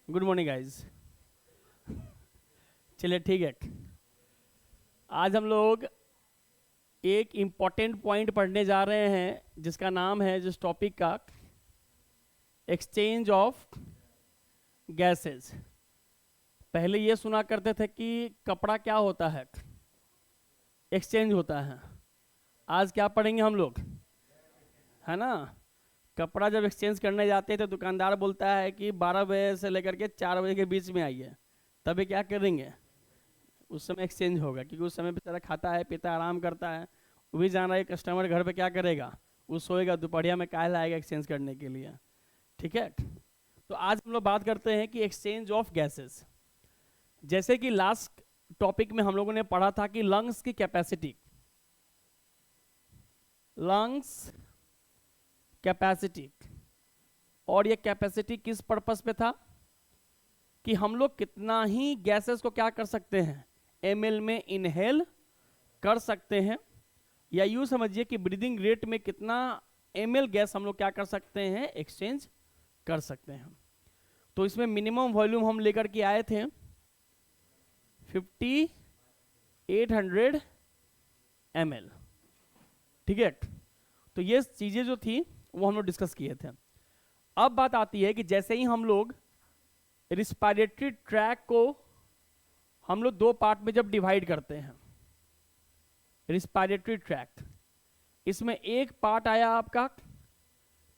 Good morning guys. चलिए ठीक है। आज हम लोग एक इम्पॉर्टेंट पॉइंट पढ़ने जा रहे हैं जिसका नाम है, जिस टॉपिक का, एक्सचेंज ऑफ गैसेस। पहले ये सुना करते थे कि कपड़ा क्या होता है, एक्सचेंज होता है। आज क्या पढ़ेंगे हम लोग, है ना। कपड़ा जब एक्सचेंज करने जाते हैं तो दुकानदार बोलता है कि 12 बजे से लेकर के 4 बजे के बीच में आइए, तभी क्या करेंगे, उस समय एक्सचेंज होगा। क्योंकि उस समय बेचारा खाता है, पीता है, आराम करता है। वो भी जान रहा है कस्टमर घर पे क्या करेगा, वो सोएगा, दोपहरिया में काहे लाएगा एक्सचेंज करने के लिए। ठीक है। तो आज हम लोग बात करते हैं कि एक्सचेंज ऑफ गैसेस। जैसे कि लास्ट टॉपिक में हम लोगों ने पढ़ा था कि लंग्स की कैपेसिटी, लंग्स कैपेसिटी, और ये कैपेसिटी किस पर्पस पे था कि हम लोग कितना ही गैसेस को क्या कर सकते हैं, ml में इनहेल कर सकते हैं, या यूं समझिए कि ब्रीदिंग रेट में कितना ml गैस हम लोग क्या कर सकते हैं, एक्सचेंज कर सकते हैं। तो इसमें मिनिमम वॉल्यूम हम लेकर के आए थे 5800 ml। ठीक है। तो ये चीजें जो थी वो हम लोग डिस्कस किए थे। अब बात आती है कि जैसे ही हम लोग रिस्पायरेटरी ट्रैक को हम लोग दो पार्ट में जब डिवाइड करते हैं, रिस्पायरेटरी ट्रैक, इसमें एक पार्ट आया आपका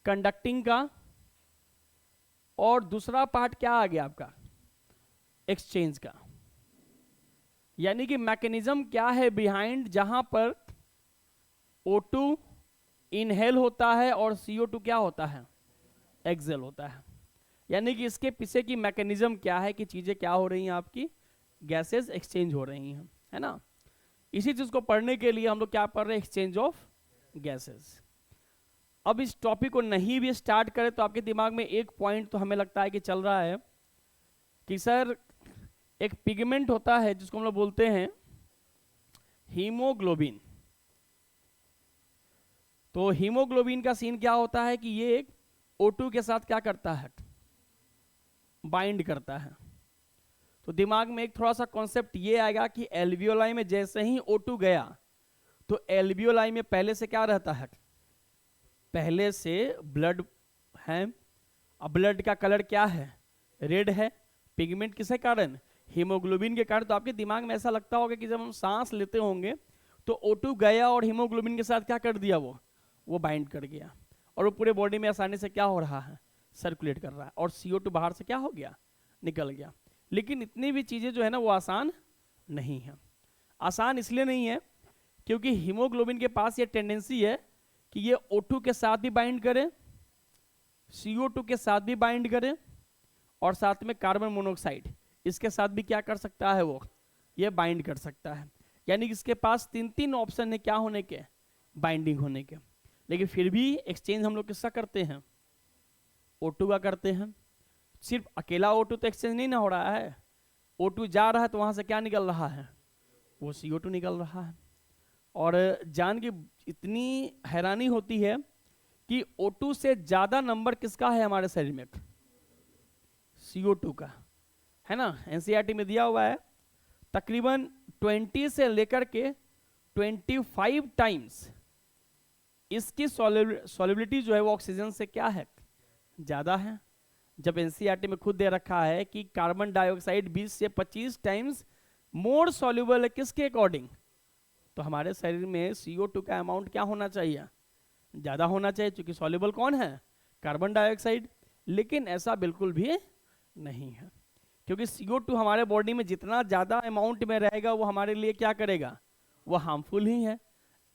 कंडक्टिंग का, और दूसरा पार्ट क्या आ गया आपका, एक्सचेंज का। यानी कि मैकेनिज्म क्या है बिहाइंड, जहां पर O2 इनहेल होता है और CO2 क्या होता है, एक्सेल होता है। यानी कि इसके पीछे की मैकेनिज्म क्या है कि चीजें क्या हो रही हैं, आपकी गैसेस एक्सचेंज हो रही हैं, है ना। इसी चीज को पढ़ने के लिए हम लोग क्या पढ़ रहे हैं, एक्सचेंज ऑफ गैसेस। अब इस टॉपिक को नहीं भी स्टार्ट करें तो आपके दिमाग में एक पॉइंट तो हमें लगता है कि चल रहा है कि सर एक पिगमेंट होता है जिसको हम लोग बोलते हैं हीमोग्लोबिन। तो हीमोग्लोबिन का सीन क्या होता है कि ये एक O2 के साथ क्या करता है, बाइंड करता है। तो दिमाग में एक थोड़ा सा कॉन्सेप्ट ये आएगा कि एल्वियोलाई में जैसे ही O2 गया तो एल्वियोलाई में पहले से क्या रहता है, पहले से ब्लड है। अब ब्लड का कलर क्या है, रेड है। पिगमेंट किसके कारण, हीमोग्लोबिन के कारण। तो आपके दिमाग में ऐसा लगता होगा कि जब हम सांस लेते होंगे तो O2 गया और हीमोग्लोबिन के साथ क्या कर दिया, वो बाइंड कर गया, और वो पूरे बॉडी में आसानी से क्या हो रहा है, सर्कुलेट कर रहा है, और CO2 बाहर से क्या हो गया, निकल गया। लेकिन इतनी भी चीजें जो है ना वो आसान नहीं है। आसान इसलिए नहीं है क्योंकि हीमोग्लोबिन के पास ये टेंडेंसी है कि ये O2 के साथ भी बाइंड करे, CO2 के साथ भी बाइंड करे, और साथ में कार्बन मोनोऑक्साइड इसके साथ भी क्या कर सकता है, वो ये बाइंड कर सकता है। यानी कि इसके पास तीन तीन ऑप्शन है क्या होने के, बाइंडिंग होने के। लेकिन फिर भी एक्सचेंज हम लोग किसका करते हैं, O2 का करते हैं। सिर्फ अकेला O2 तो एक्सचेंज नहीं ना हो रहा है, O2 जा रहा है तो वहां से क्या निकल रहा है, वो CO2 निकल रहा है। और जान की इतनी हैरानी होती है कि O2 से ज्यादा नंबर किसका है हमारे शरीर में, CO2 का, है ना। एनसीईआरटी में दिया हुआ है तकरीबन 20 से लेकर के 25 टाइम्स इसकी सॉल्युबिलिटी जो है वो ऑक्सीजन से क्या है, ज्यादा है। जब एनसीईआरटी में खुद दे रखा है कि कार्बन डाइऑक्साइड 20 से 25 टाइम्स मोर सॉल्युबल है किसके अकॉर्डिंग, तो हमारे शरीर में CO2 का अमाउंट क्या होना चाहिए, ज्यादा होना चाहिए, क्योंकि सॉल्युबल कौन है, कार्बन डाइऑक्साइड। लेकिन ऐसा बिल्कुल भी नहीं है, क्योंकि CO2 हमारे बॉडी में जितना ज्यादा अमाउंट में रहेगा वो हमारे लिए क्या करेगा, वो हार्मफुल ही है।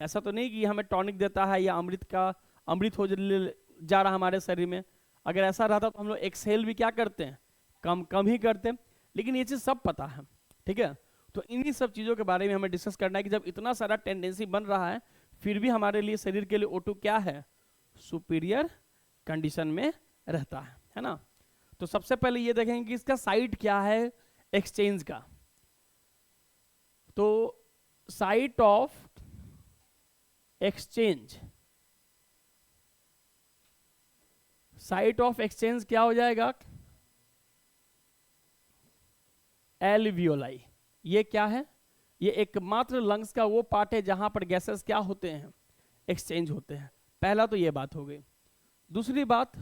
ऐसा तो नहीं कि हमें टॉनिक देता है या अमृत हो जा रहा हमारे शरीर में। अगर ऐसा रहता तो हम लोग एक्सहेल भी क्या करते हैं, कम कम ही करते हैं। लेकिन ये चीज़ सब पता है, ठीक है। तो इन्हीं सब चीज़ों के बारे में हमें डिस्कस करना है कि जब इतना सारा टेंडेंसी बन रहा है फिर भी हमारे लिए, शरीर के लिए O2 क्या है, सुपीरियर कंडीशन में रहता है ना। तो सबसे पहले ये देखेंगे कि इसका साइट क्या है एक्सचेंज का। तो site of exchange, site of exchange क्या हो जाएगा, एल्वियोलाई। ये क्या है? ये एकमात्र लंग्स का वो पार्ट है जहां पर गैसेस क्या होते हैं, एक्सचेंज होते हैं। पहला तो ये बात हो गई। दूसरी बात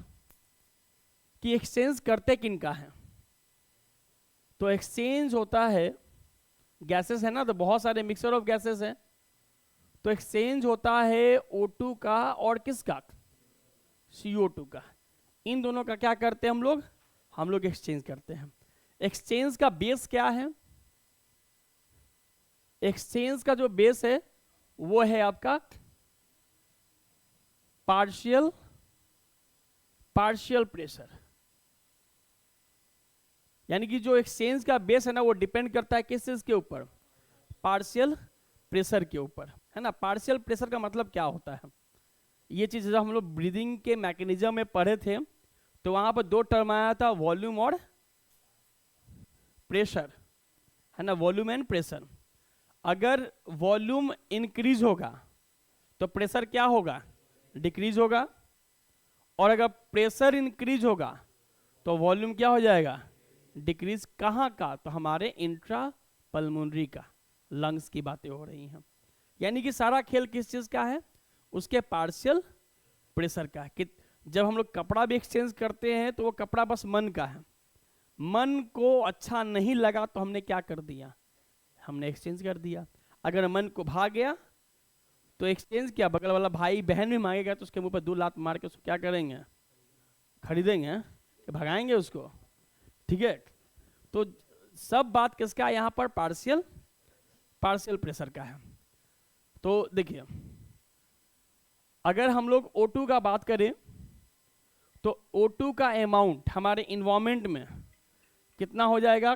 कि एक्सचेंज करते किनका है, तो एक्सचेंज होता है, गैसेस है ना, तो बहुत सारे मिक्सचर ऑफ गैसेस हैं, तो एक्सचेंज होता है O2 का और किसका, CO2 का। इन दोनों का क्या करते हैं हम लोग एक्सचेंज करते हैं। एक्सचेंज का बेस क्या है? एक्सचेंज का जो बेस है वो है आपका पार्शियल प्रेशर। यानी कि जो एक्सचेंज का बेस है ना वो डिपेंड करता है किस चीज के ऊपर, पार्शियल प्रेशर के ऊपर, है ना। पार्शियल प्रेशर का मतलब क्या होता है, ये चीज जब हम लोग ब्रीदिंग के मैकेनिज्म में पढ़े थे तो वहां पर दो टर्म आया था, वॉल्यूम और प्रेशर, है ना, वॉल्यूम एंड प्रेशर। अगर वॉल्यूम इंक्रीज होगा तो प्रेशर क्या होगा, डिक्रीज होगा, और अगर प्रेशर इंक्रीज होगा तो वॉल्यूम क्या हो जाएगा, डिक्रीज। कहाँ का, तो हमारे इंट्रा पल्मोनरी का, लंग्स की बातें हो रही हैं। यानी कि सारा खेल किस चीज का है, उसके पार्शियल प्रेशर का है। कि जब हम लोग कपड़ा भी एक्सचेंज करते हैं तो वो कपड़ा बस मन का है, मन को अच्छा नहीं लगा तो हमने क्या कर दिया, हमने एक्सचेंज कर दिया। अगर मन को भाग गया तो एक्सचेंज क्या, बगल वाला भाई बहन भी मांगेगा तो उसके मुंह पर 2 लात मार के उसको क्या करेंगे, खरीदेंगे कि भगाएंगे उसको, ठीक है। तो सब बात किसका यहाँ पर, पार्शियल प्रेशर का है। तो देखिए अगर हम लोग O2 का बात करें तो O2 का अमाउंट हमारे इन्वायरमेंट में कितना हो जाएगा,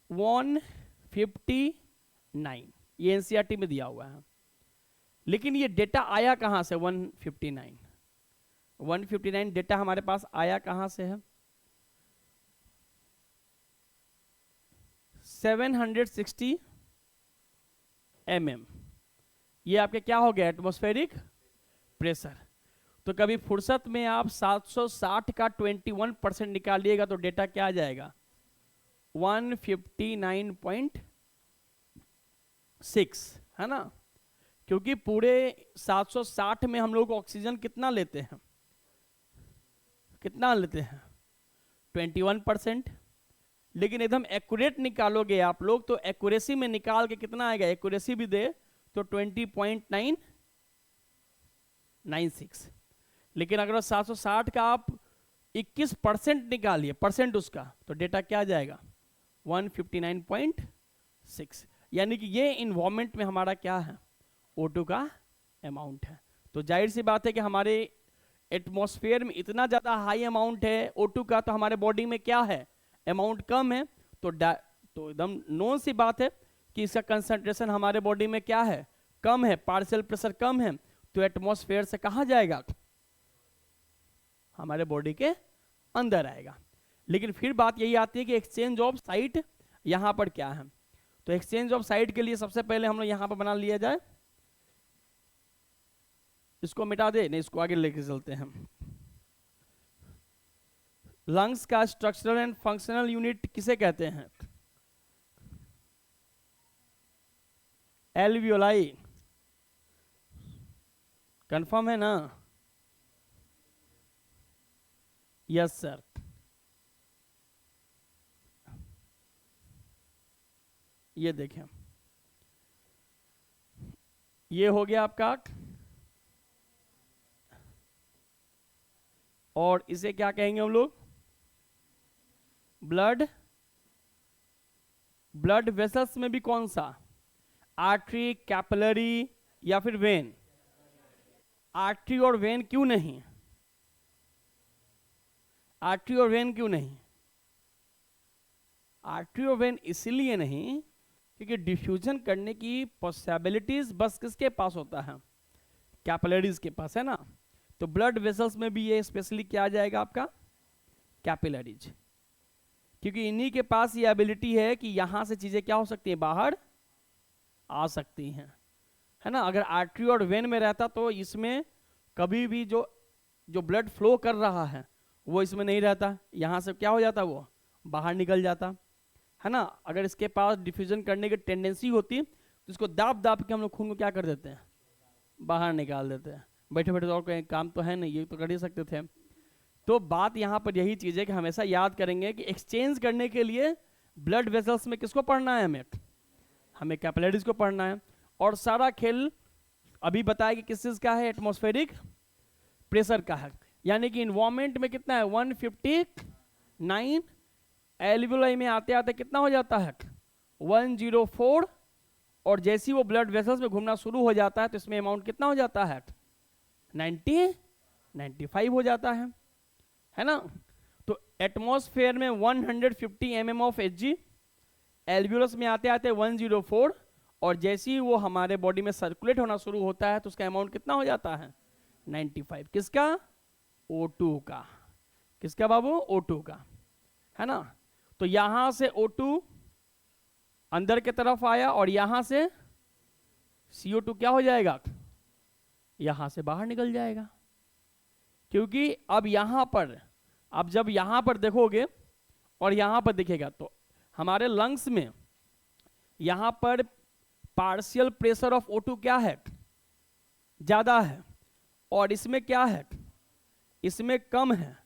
159। ये एनसीईआरटी में दिया हुआ है। लेकिन ये डेटा आया कहां से, 159 डेटा हमारे पास आया कहां से है, 760 mm। ये आपके क्या हो गया, एटमॉस्फेरिक प्रेशर। तो कभी फुर्सत में आप 760 का 21% निकालिएगा तो डेटा क्या आ जाएगा, 159.6, है ना। क्योंकि पूरे 760 में हम लोग ऑक्सीजन कितना लेते हैं, 21%। लेकिन एकदम एक्यूरेट निकालोगे आप लोग तो एक्यूरेसी में निकाल के कितना आएगा, एक्यूरेसी भी दे तो 20.996। लेकिन अगर 760 का आप 21% निकालिए, परसेंट उसका, तो डेटा क्या आ जाएगा, 159.6। यानी कि ये इन्वायरमेंट में हमारा क्या है, O2 का अमाउंट है। तो जाहिर सी बात है कि हमारे एटमॉस्फेयर में इतना ज़्यादा हाई अमाउंट है O2 का, तो हमारे बॉडी में क्या है, अमाउंट कम है। तो एकदम नोन सी बात है कि इसका कंसंट्रेशन हमारे बॉडी में क्या है, कम है, पार्शियल प्रेशर कम है, तो एटमॉस्फेयर से कहाँ जाएगा, हमारे बॉडी के अंदर आएगा। लेकिन फिर बात यही आती है कि एक्सचेंज ऑफ साइट यहाँ पर क्या है। तो एक्सचेंज ऑफ साइट के लिए सबसे पहले हम लोग यहाँ पर बना लिया जाए, इसको मिटा दे, नहीं इसको आगे लेके चलते हैं। लंग्स का स्ट्रक्चरल एंड फंक्शनल यूनिट किसे कहते हैं, एल्वियोलाई। कंफर्म है ना, यस सर। ये देखें, ये हो गया आपका, और इसे क्या कहेंगे हम लोग, ब्लड वेसल्स में भी कौन सा, आर्टरी, कैपिलरी या फिर वेन। आर्टरी और वेन क्यों नहीं, आर्टरी और वेन क्यों नहीं, आर्टरी और वेन इसलिए नहीं क्योंकि डिफ्यूजन करने की पॉसिबिलिटीज बस किसके पास होता है, कैपिलरीज के पास, है ना। तो ब्लड वेसल्स में भी ये स्पेशली क्या आ जाएगा आपका, कैपिलरीज, क्योंकि इन्हीं के पास ये एबिलिटी है कि यहां से चीजें क्या हो सकती हैं, बाहर आ सकती हैं, है ना। अगर आर्टरी और वेन में रहता तो इसमें कभी भी जो ब्लड फ्लो कर रहा है वो इसमें नहीं रहता, यहां से क्या हो जाता, वो बाहर निकल जाता, है ना। अगर इसके पास डिफ्यूजन करने की टेंडेंसी होती तो इसको दाब दाब के हम लोग खून को क्या कर देते हैं, बाहर निकाल देते हैं। बैठे बैठे तो और कोई काम तो है नहीं, ये तो कर ही सकते थे। तो बात यहाँ पर यही चीज़ है कि हमेशा याद करेंगे कि एक्सचेंज करने के लिए ब्लड वेसल्स में किसको पढ़ना है, हमें कैपिलरीज को पढ़ना है। और सारा खेल अभी बताया कि किस चीज़ का है, एटमॉस्फेरिक प्रेशर का है। यानी कि इन्वायरमेंट में कितना है 159, एल्वियोलाई में आते आते कितना हो जाता है 104, और जैसे ही वो ब्लड वेसल्स में घूमना शुरू हो जाता है तो इसमें अमाउंट कितना हो जाता है 95 हो जाता है ना। तो एटमॉस्फेयर में 150 mm ऑफ Hg, एल्वियोलस में आते आते 104, और जैसे ही वो हमारे बॉडी में सर्कुलेट होना शुरू होता है तो उसका अमाउंट कितना हो जाता है 95। किसका, O2 का। किसका बाबू, O2 का, है ना। तो यहां से O2 अंदर की तरफ आया और यहां से CO2 क्या हो जाएगा, यहां से बाहर निकल जाएगा। क्योंकि अब यहां पर, अब जब यहां पर देखोगे और यहां पर दिखेगा तो हमारे लंग्स में यहां पर पार्शियल प्रेशर ऑफ O2 क्या है, ज्यादा है, और इसमें क्या है, इसमें कम है।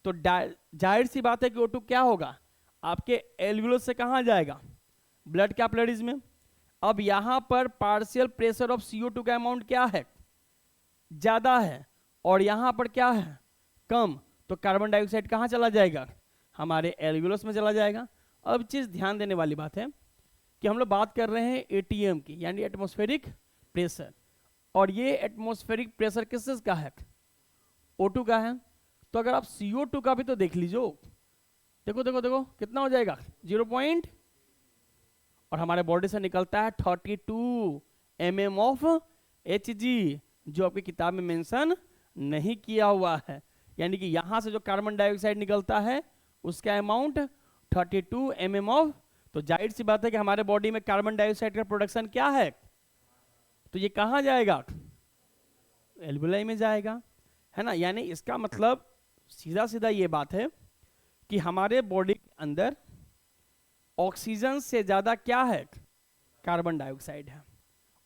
तो जाहिर सी बात है कि O2 क्या होगा, आपके एल्वियोलस से कहां जाएगा, ब्लड कैपिलरीज में। अब यहां पर पार्शियल प्रेशर ऑफ CO2 का अमाउंट क्या है, ज्यादा है, और यहां पर क्या है, कम। तो कार्बन डाइऑक्साइड कहां चला जाएगा, हमारे एल्वियोलस में चला जाएगा। अब चीज ध्यान देने वाली बात है कि हम लोग बात कर रहे हैं ATM की, यानी एटमॉस्फेरिक प्रेशर, और ये एटमॉस्फेरिक प्रेशर किस चीज का है, O2 का है। तो अगर आप CO2 का भी तो देख लीजिए, देखो देखो देखो कितना हो जाएगा 0 और हमारे बॉडी से निकलता है 32 mm ऑफ Hg, जो आपकी किताब में मेंशन नहीं किया हुआ है। यानी कि यहां से जो कार्बन डाइऑक्साइड निकलता है उसका अमाउंट 32 mm ऑफ, तो जाहिर सी बात है कि हमारे बॉडी में कार्बन डाइऑक्साइड का प्रोडक्शन क्या है, तो ये कहां जाएगा, एल्वियोलाई में जाएगा, है ना। यानी इसका मतलब सीधा सीधा ये बात है कि हमारे बॉडी के अंदर ऑक्सीजन से ज्यादा क्या है, कार्बन डाइऑक्साइड है।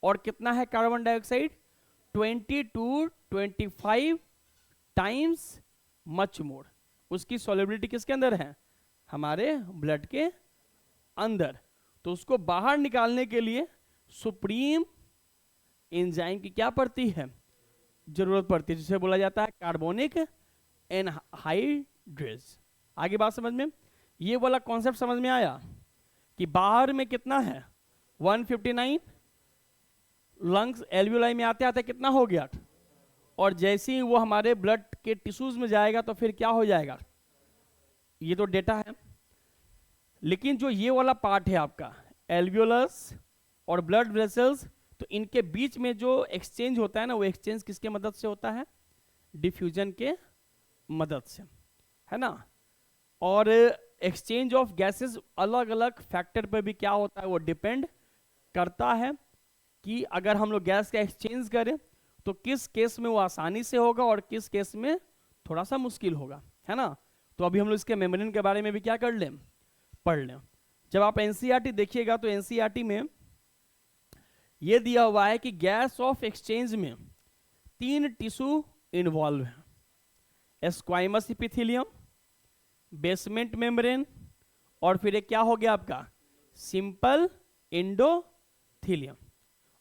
और कितना है carbon dioxide, 22-25 times much more. उसकी सॉल्युबिलिटी किसके अंदर है, हमारे ब्लड के अंदर। तो उसको बाहर निकालने के लिए सुप्रीम एंजाइम की क्या पड़ती है, जरूरत पड़ती है, जिसे बोला जाता है कार्बोनिक एनहाइड्रेज। आगे बात समझ में, ये वाला कॉन्सेप्ट समझ में आया कि बाहर में कितना है 159, लंग्स एल्वियोलाई में आते आते कितना हो गया, और जैसे ही वो हमारे ब्लड के टिश्यूज में जाएगा तो फिर क्या हो जाएगा, ये तो डेटा है। लेकिन जो ये वाला पार्ट है आपका एल्वियोलस और ब्लड वेसल्स, तो इनके बीच में जो एक्सचेंज होता है ना, वो एक्सचेंज किसके मदद से होता है, डिफ्यूजन के मदद से, है ना। और एक्सचेंज ऑफ गैसेस अलग अलग फैक्टर पर भी क्या होता है, वो डिपेंड करता है कि अगर हम लोग गैस का एक्सचेंज करें तो किस केस में वो आसानी से होगा और किस केस में थोड़ा सा मुश्किल होगा, है ना। तो अभी हम लोग इसके मेम्ब्रेन के बारे में भी क्या कर लें, पढ़ लें। जब आप एनसीईआरटी देखिएगा तो एनसीईआरटी में ये दिया हुआ है कि गैस ऑफ एक्सचेंज में 3 टिश्यू इन्वॉल्व है, स्क्वाइमस इपिथेलियम, बेसमेंट मेम्ब्रेन, और फिर एक क्या हो गया आपका सिंपल एंडोथेलियम।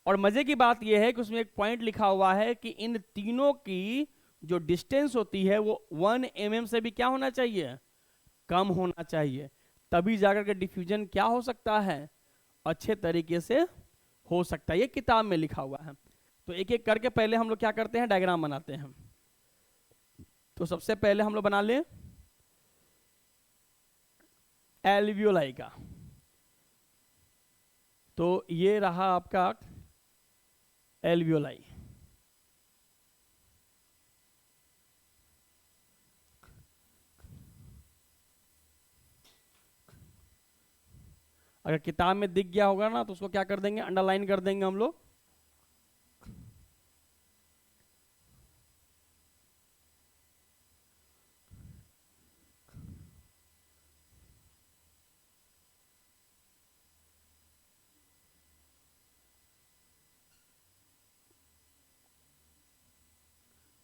और मजे की बात यह है कि उसमें एक पॉइंट लिखा हुआ है कि इन तीनों की जो डिस्टेंस होती है वो 1 mm से भी क्या होना चाहिए, कम होना चाहिए, तभी जाकर के डिफ्यूजन क्या हो सकता है, अच्छे तरीके से हो सकता है। ये किताब में लिखा हुआ है। तो एक एक करके पहले हम लोग क्या करते हैं, डायग्राम बनाते हैं। तो सबसे पहले हम लोग बना ले एल्वियोलाई का। तो ये रहा आपका एल्वियोलाई। अगर किताब में दिख गया होगा ना तो उसको क्या कर देंगे, अंडरलाइन कर देंगे हम लोग।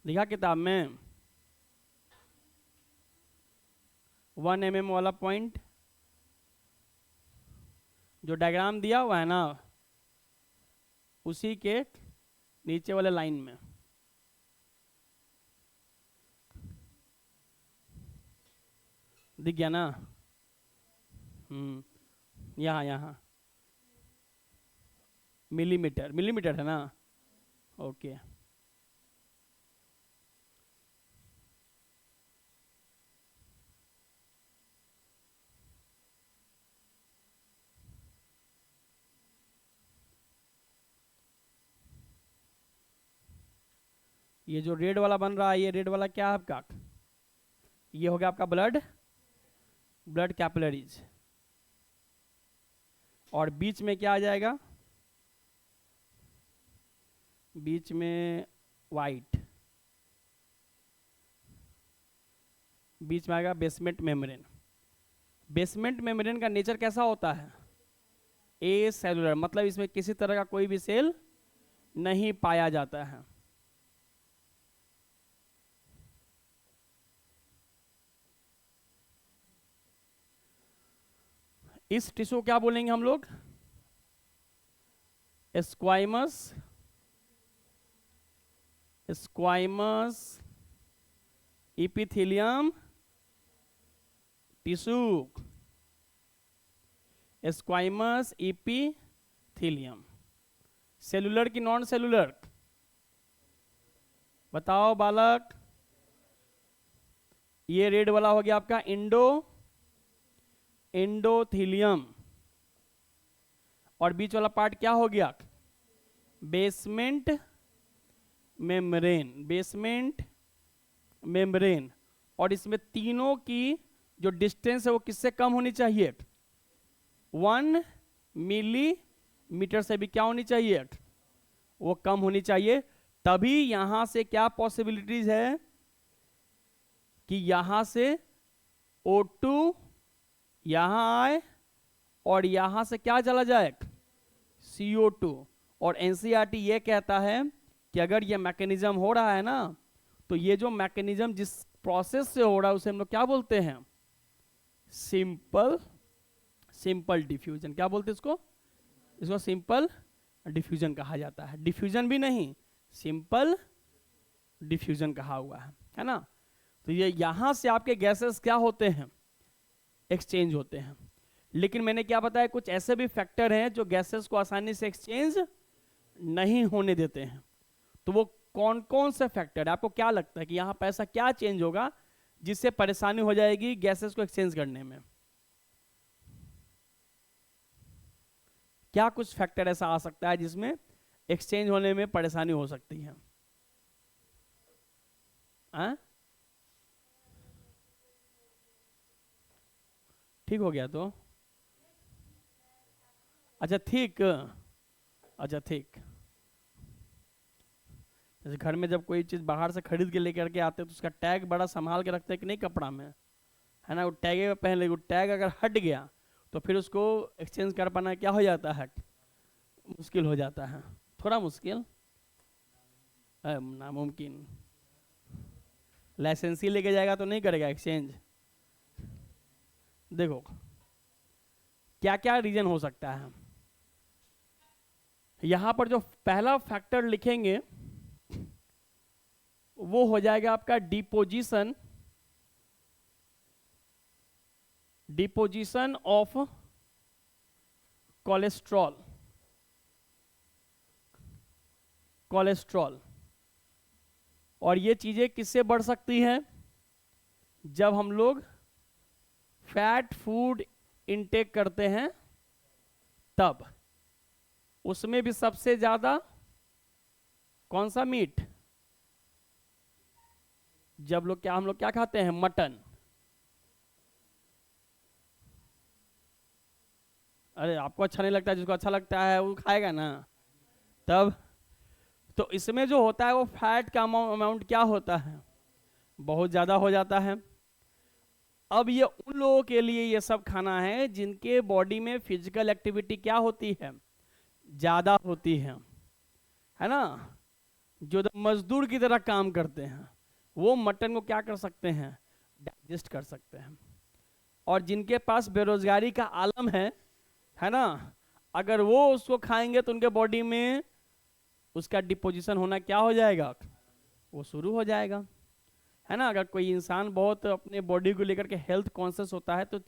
लिखा किताब में 1 mm वाला पॉइंट जो डायग्राम दिया हुआ है ना, उसी के नीचे वाले लाइन में दिख गया ना। यहाँ यहाँ मिलीमीटर, मिलीमीटर है ना, ओके। ये जो रेड वाला बन रहा है, ये रेड वाला क्या है आपका? ये हो गया आपका ब्लड, ब्लड कैपिलरीज। और बीच में क्या आ जाएगा? बीच में वाइट, बीच में आएगा बेसमेंट मेम्ब्रेन। बेसमेंट मेम्ब्रेन का नेचर कैसा होता है? ए सेलुलर, मतलब इसमें किसी तरह का कोई भी सेल नहीं पाया जाता है। इस टिश्यू क्या बोलेंगे हम लोग? स्क्वाइमस, स्क्वाइमस इपिथेलियम टिश्यू, स्क्वाइमस इपिथेलियम। सेलुलर की नॉन सेलुलर? बताओ बालक। ये रेड वाला हो गया आपका एंडोथेलियम, और बीच वाला पार्ट क्या हो गया? Basement membrane, basement membrane. और इसमें तीनों की जो डिस्टेंस है वो किससे कम होनी चाहिए? 1 मिलीमीटर से भी क्या होनी चाहिए? वो कम होनी चाहिए। तभी यहां से क्या पॉसिबिलिटीज है कि यहां से O2 यहां आए और यहां से क्या चला जाए? CO2। और NCERT ये कहता है कि अगर ये मैकेनिज्म हो रहा है ना, तो ये जो मैकेनिज्म जिस प्रोसेस से हो रहा है उसे हम लोग क्या बोलते हैं? Simple diffusion. क्या बोलते हैं इसको? इसको सिंपल डिफ्यूजन कहा जाता है। डिफ्यूजन भी नहीं, सिंपल डिफ्यूजन कहा हुआ है ना। तो ये यहां से आपके गैसेस क्या होते हैं? एक्सचेंज होते हैं। लेकिन मैंने क्या बताया, कुछ ऐसे भी फैक्टर हैं जो गैसेस को आसानी से एक्सचेंज नहीं होने देते हैं। तो वो कौन कौन से फैक्टर है? आपको क्या लगता है कि यहां पर ऐसा क्या चेंज होगा जिससे परेशानी हो जाएगी गैसेस को एक्सचेंज करने में? क्या कुछ फैक्टर ऐसा आ सकता है जिसमें एक्सचेंज होने में परेशानी हो सकती है? ठीक हो गया तो अच्छा ठीक, अच्छा ठीक। जैसे घर में जब कोई चीज बाहर से खरीद के लेकर के आते हैं तो उसका टैग बड़ा संभाल के रखते हैं कि नहीं कपड़ा में, है ना। वो टैग पहन ले, वो टैग अगर हट गया तो फिर उसको एक्सचेंज कर पाना क्या हो जाता है? मुश्किल हो जाता है, थोड़ा मुश्किल, नामुमकिन। लाइसेंसी लेके जाएगा तो नहीं करेगा एक्सचेंज। देखो क्या क्या रीजन हो सकता है। यहां पर जो पहला फैक्टर लिखेंगे वो हो जाएगा आपका deposition, deposition of cholesterol, cholesterol. और ये चीजें किससे बढ़ सकती हैं? जब हम लोग फैट फूड इनटेक करते हैं तब। उसमें भी सबसे ज्यादा कौन सा मीट? जब लोग क्या हम लोग क्या खाते हैं? मटन। अरे आपको अच्छा नहीं लगता, जिसको अच्छा लगता है वो खाएगा ना तब। तो इसमें जो होता है वो फैट का अमाउंट क्या होता है? बहुत ज़्यादा हो जाता है। अब ये उन लोगों के लिए ये सब खाना है जिनके बॉडी में फिजिकल एक्टिविटी क्या होती है? ज़्यादा होती है ना। जो मजदूर की तरह काम करते हैं वो मटन को क्या कर सकते हैं, डाइजेस्ट कर सकते हैं। और जिनके पास बेरोजगारी का आलम है ना, अगर वो उसको खाएंगे तो उनके बॉडी में उसका डिपोजिशन होना क्या हो जाएगा, वो शुरू हो जाएगा, है ना। अगर कोई इंसान बहुत अपने बॉडी को लेकर के हेल्थ कॉन्शियस होता है तो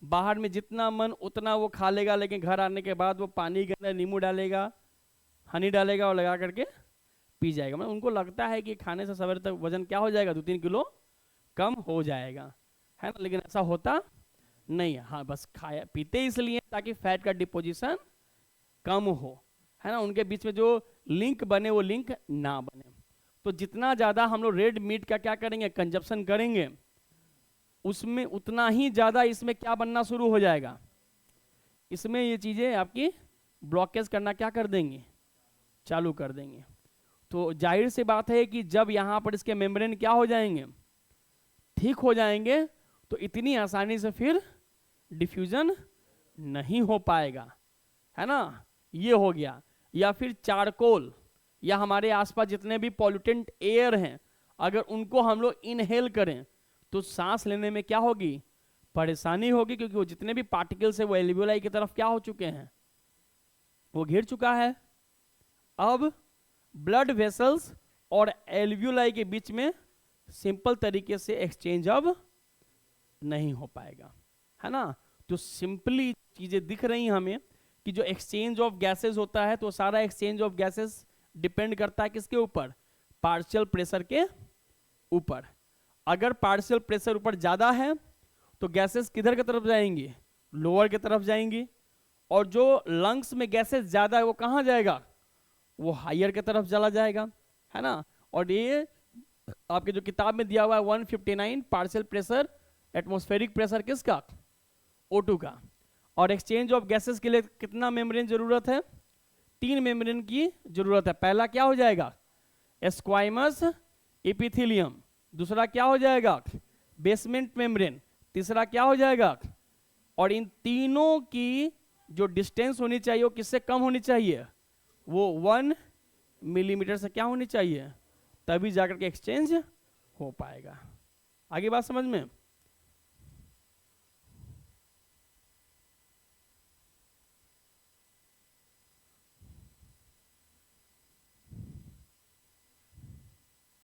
बाहर में जितना मन उतना वो खा लेगा, लेकिन घर आने के बाद वो पानी के अंदर नींबू डालेगा, हनी डालेगा और लगा करके पी जाएगा। मतलब उनको लगता है कि खाने से सवेरे तक वजन क्या हो जाएगा, 2-3 किलो कम हो जाएगा, है ना। लेकिन ऐसा होता नहीं है। हाँ, बस खाया पीते इसलिए ताकि फैट का डिपोजिशन कम हो, है ना, उनके बीच में जो लिंक बने वो लिंक ना बने। तो जितना ज़्यादा हम लोग रेड मीट का क्या करेंगे, कंजप्शन करेंगे, उसमें उतना ही ज़्यादा इसमें क्या बनना शुरू हो जाएगा, इसमें ये चीज़ें आपकी ब्लॉकेज करना क्या कर देंगे, चालू कर देंगे। तो जाहिर सी बात है कि जब यहाँ पर इसके मेम्ब्रेन क्या हो जाएंगे, ठीक हो जाएंगे, तो इतनी आसानी से फिर डिफ्यूजन नहीं हो पाएगा, है ना। ये हो गया। या फिर चारकोल या हमारे आसपास जितने भी पॉल्यूटेंट एयर हैं, अगर उनको हम लोग इनहेल करें तो सांस लेने में क्या होगी, परेशानी होगी, क्योंकि वो जितने भी पार्टिकल्स है वो एल्वियोलाई की तरफ क्या हो चुके हैं, वो घिर चुका है। अब ब्लड वेसल्स और एल्वियोलाई के बीच में सिंपल तरीके से एक्सचेंज अब नहीं हो पाएगा, है ना। तो सिंपली चीजें दिख रही हैं हमें कि जो एक्सचेंज ऑफ गैसेस होता है तो सारा एक्सचेंज ऑफ गैसेस डिपेंड करता है किसके ऊपर, पार्शियल प्रेशर के ऊपर। अगर पार्शियल प्रेशर ऊपर ज्यादा है तो गैसेस किधर की तरफ जाएंगी, लोअर की तरफ जाएंगी। और जो लंग्स में गैसेस ज्यादा है वो कहाँ जाएगा, वो हायर की तरफ चला जाएगा, है ना। और ये आपके जो किताब में दिया हुआ है 159 पार्शियल प्रेशर एटमॉस्फेरिक प्रेशर किसका, O2 का। और एक्सचेंज ऑफ गैसेस के लिए कितना मेम्ब्रेन जरूरत है, 3 मेम्ब्रेन की जरूरत है। पहला क्या हो जाएगा, स्क्वाइमस एपिथेलियम, दूसरा क्या हो जाएगा, बेसमेंट मेम्ब्रेन, तीसरा क्या हो जाएगा। और इन तीनों की जो डिस्टेंस होनी चाहिए वो किससे कम होनी चाहिए, वो 1 मिलीमीटर से क्या होनी चाहिए, तभी जाकर के एक्सचेंज हो पाएगा। आगे बात समझ में।